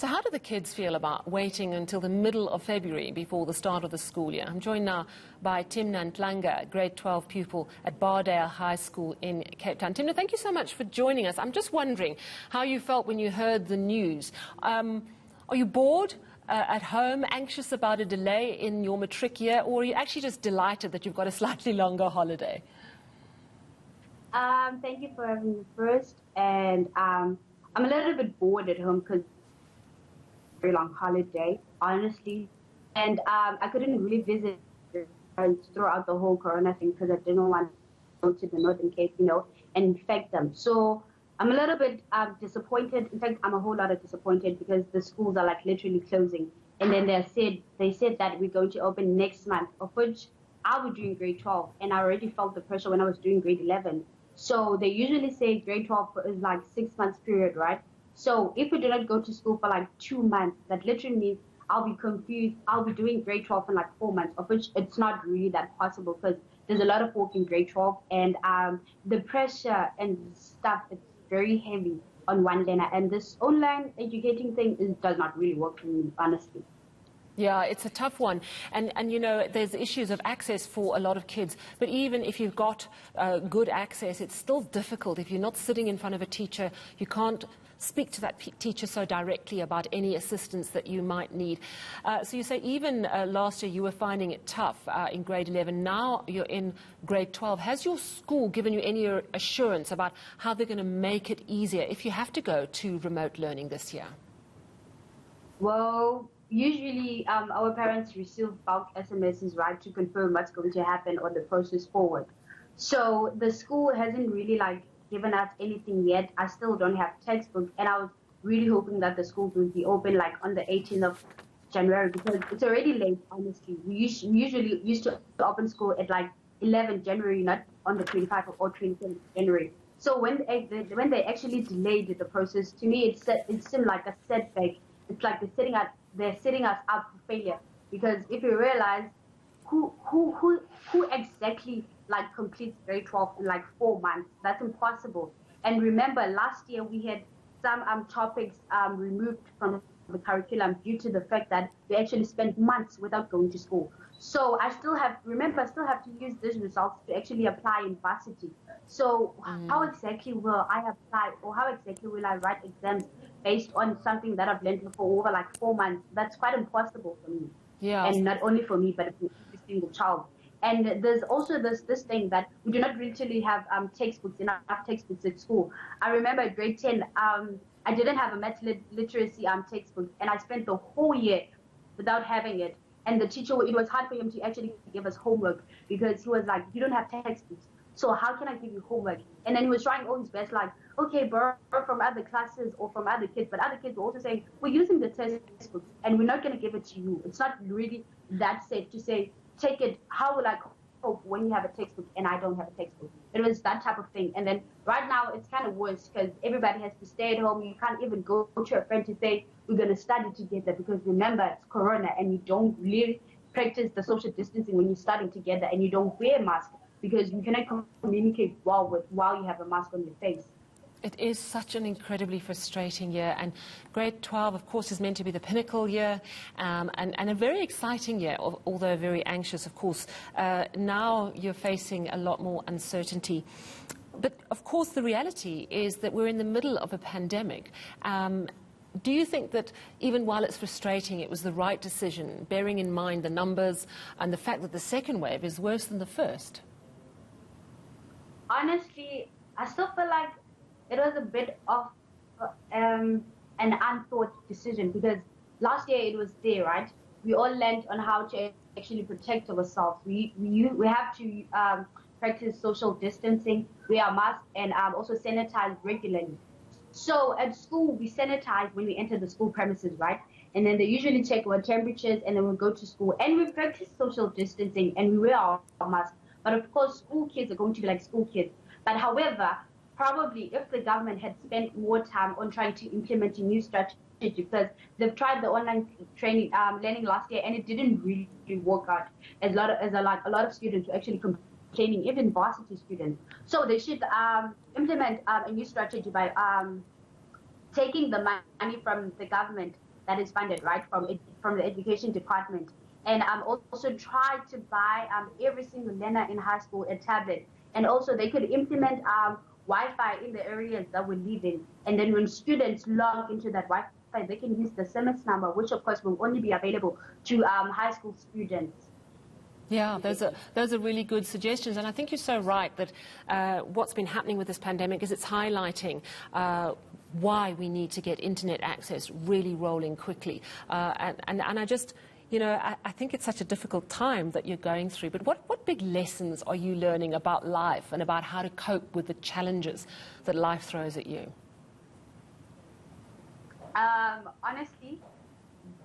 So how do the kids feel about waiting until the middle of February before the start of the school year? I'm joined now by Thimna Ntlanga, grade 12 pupil at Bardale High School in Cape Town. Thimna, thank you so much for joining us. I'm just wondering how you felt when you heard the news. Are you bored at home, anxious about a delay in your matric year, or are you actually just delighted that you've got a slightly longer holiday? Thank you for having me first. And I'm a little bit bored at home because very long holiday, honestly. And I couldn't really visit parents throughout the whole corona thing because I didn't want to go to the Northern Cape, and infect them. So I'm a little bit disappointed. In fact, I'm a whole lot of disappointed because the schools are like literally closing. And then they said that we're going to open next month, of which I was doing grade 12, and I already felt the pressure when I was doing grade 11. So they usually say grade 12 is like 6 months period, right? So if we do not go to school for like 2 months, that literally means I'll be confused. I'll be doing grade 12 in like 4 months, of which it's not really that possible because there's a lot of work in grade 12, and the pressure and stuff, it's very heavy on one learner. And this online educating thing does not really work for me, honestly. Yeah, it's a tough one. And there's issues of access for a lot of kids. But even if you've got good access, it's still difficult. If you're not sitting in front of a teacher, you can't speak to that teacher so directly about any assistance that you might need. So you say even last year you were finding it tough in grade 11. Now you're in grade 12. Has your school given you any assurance about how they're going to make it easier if you have to go to remote learning this year? Well, usually our parents receive bulk SMSs, right, to confirm what's going to happen on the process forward. So the school hasn't really given us anything yet. I still don't have textbooks, and I was really hoping that the schools would be open on the 18th of January because it's already late, honestly. We usually used to open school at 11 January, not on the 25th or 27th January. So when they actually delayed the process, to me it seemed like a setback. It's like they're setting us up for failure, because if you realize who exactly completes grade 12 in 4 months, that's impossible. And remember, last year we had some topics removed from the curriculum due to the fact that we actually spent months without going to school. So I still have to use these results to actually apply in varsity. So how exactly will I apply, or how exactly will I write exams based on something that I've learned for over 4 months? That's quite impossible for me. Yeah. And not only for me, but for every single child. And there's also this thing that we do not really have enough textbooks at school. I remember at grade 10, I didn't have a math literacy textbook, and I spent the whole year without having it. And the teacher, it was hard for him to actually give us homework because he was like, you don't have textbooks, so how can I give you homework? And then he was trying all his best, okay, borrow from other classes or from other kids. But other kids were also saying, we're using the textbooks and we're not going to give it to you. It's not really that safe to say, take it. How will I cope when you have a textbook and I don't have a textbook? It was that type of thing. And then right now it's kind of worse because everybody has to stay at home. You can't even go to a friend to say, we're going to study together, because remember, it's corona and you don't really practice the social distancing when you're studying together, and you don't wear a mask because you cannot communicate while you have a mask on your face. It is such an incredibly frustrating year, and grade 12, of course, is meant to be the pinnacle year, and a very exciting year, although very anxious, of course. Now you're facing a lot more uncertainty. But, of course, the reality is that we're in the middle of a pandemic. Do you think that even while it's frustrating, it was the right decision, bearing in mind the numbers and the fact that the second wave is worse than the first? Honestly, I still feel like it was a bit of an unthought decision, because last year it was there, right? We all learned on how to actually protect ourselves. We have to practice social distancing, wear masks, and also sanitize regularly. So at school, we sanitize when we enter the school premises, right? And then they usually check our temperatures, and then we go to school. And we practice social distancing, and we wear our masks. But of course, school kids are going to be like school kids. But however, probably if the government had spent more time on trying to implement a new strategy, because they've tried the online training learning last year, and it didn't really work out. A lot of students were actually complaining, even varsity students. So they should implement a new strategy by taking the money from the government that is funded, right, from the education department. And also try to buy every single learner in high school a tablet. And also they could implement Wi-Fi in the areas that we live in. And then when students log into that Wi-Fi, they can use the SMS number, which of course will only be available to high school students. Yeah, those are really good suggestions. And I think you're so right that what's been happening with this pandemic is it's highlighting why we need to get internet access really rolling quickly. And I just, you know, I think it's such a difficult time that you're going through. But what big lessons are you learning about life and about how to cope with the challenges that life throws at you? Honestly,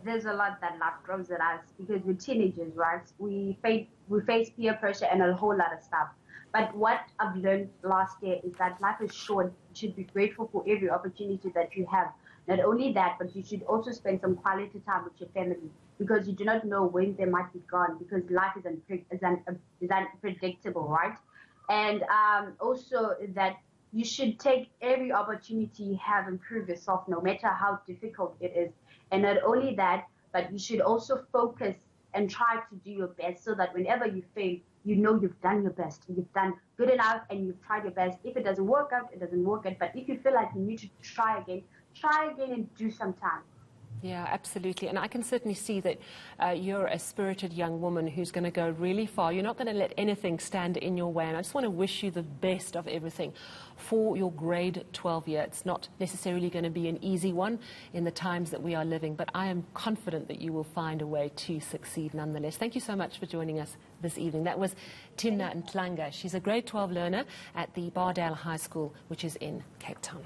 there's a lot that life throws at us because we're teenagers, right? We face peer pressure and a whole lot of stuff. But what I've learned last year is that life is short. You should be grateful for every opportunity that you have. Not only that, but you should also spend some quality time with your family because you do not know when they might be gone because life is unpredictable, right? And also that you should take every opportunity you have and prove yourself no matter how difficult it is. And not only that, but you should also focus and try to do your best so that whenever you fail, you know you've done your best. You've done good enough and you've tried your best. If it doesn't work out, it doesn't work out. But if you feel like you need to try again and do some time. Yeah, absolutely. And I can certainly see that you're a spirited young woman who's going to go really far. You're not going to let anything stand in your way. And I just want to wish you the best of everything for your grade 12 year. It's not necessarily going to be an easy one in the times that we are living, but I am confident that you will find a way to succeed nonetheless. Thank you so much for joining us this evening. That was Thimna Ntlanga. She's a grade 12 learner at the Bardale High School, which is in Cape Town.